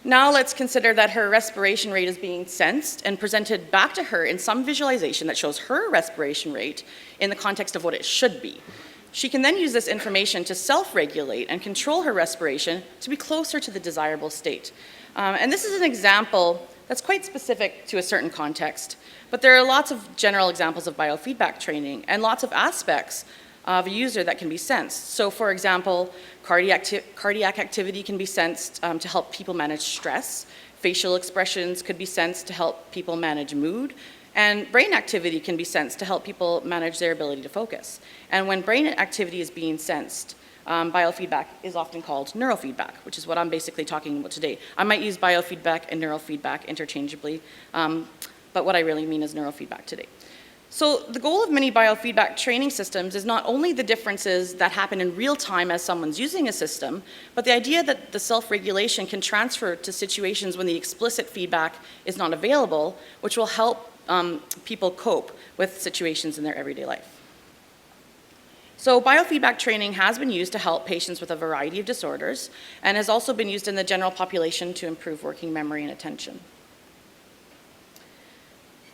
Now let's consider that her respiration rate is being sensed and presented back to her in some visualization that shows her respiration rate in the context of what it should be. She can then use this information to self-regulate and control her respiration to be closer to the desirable state. And this is an example that's quite specific to a certain context, but there are lots of general examples of biofeedback training and lots of aspects of a user that can be sensed. So for example, cardiac activity can be sensed to help people manage stress. Facial expressions could be sensed to help people manage mood. And brain activity can be sensed to help people manage their ability to focus. And when brain activity is being sensed, biofeedback is often called neurofeedback, which is what I'm basically talking about today. I might use biofeedback and neurofeedback interchangeably, but what I really mean is neurofeedback today. So the goal of many biofeedback training systems is not only the differences that happen in real time as someone's using a system, but the idea that the self-regulation can transfer to situations when the explicit feedback is not available, which will help people cope with situations in their everyday life. So biofeedback training has been used to help patients with a variety of disorders and has also been used in the general population to improve working memory and attention.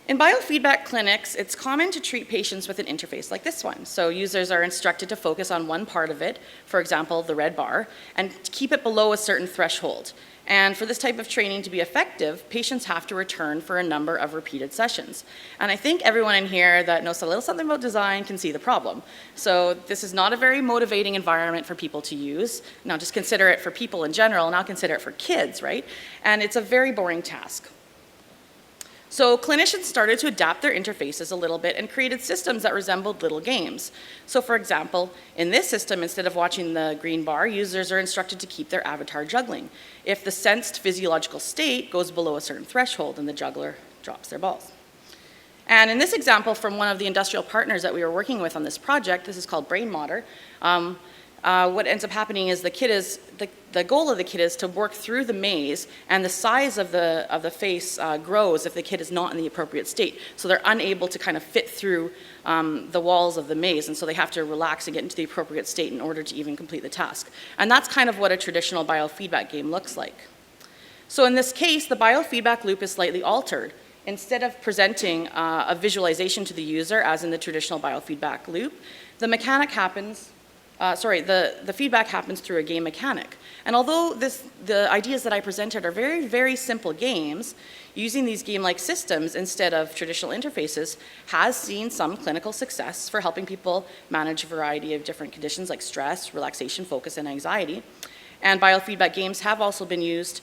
In biofeedback clinics, it's common to treat patients with an interface like this one. So users are instructed to focus on one part of it, for example, the red bar, and to keep it below a certain threshold. And for this type of training to be effective, patients have to return for a number of repeated sessions. And I think everyone in here that knows a little something about design can see the problem. So this is not a very motivating environment for people to use. Now just consider it for people in general, now consider it for kids, right? And it's a very boring task. So clinicians started to adapt their interfaces a little bit and created systems that resembled little games. So for example, in this system, instead of watching the green bar, users are instructed to keep their avatar juggling. If the sensed physiological state goes below a certain threshold, then the juggler drops their balls. And in this example from one of the industrial partners that we were working with on this project, this is called Brain Modder, what ends up happening is the goal of the kid is to work through the maze, and the size of the face grows if the kid is not in the appropriate state. So they're unable to kind of fit through the walls of the maze, and so they have to relax and get into the appropriate state in order to even complete the task. And that's kind of what a traditional biofeedback game looks like. So in this case, the biofeedback loop is slightly altered. Instead of presenting a visualization to the user as in the traditional biofeedback loop, the feedback happens through a game mechanic. And although the ideas that I presented are very, very simple games, using these game-like systems instead of traditional interfaces has seen some clinical success for helping people manage a variety of different conditions like stress, relaxation, focus, and anxiety. And biofeedback games have also been used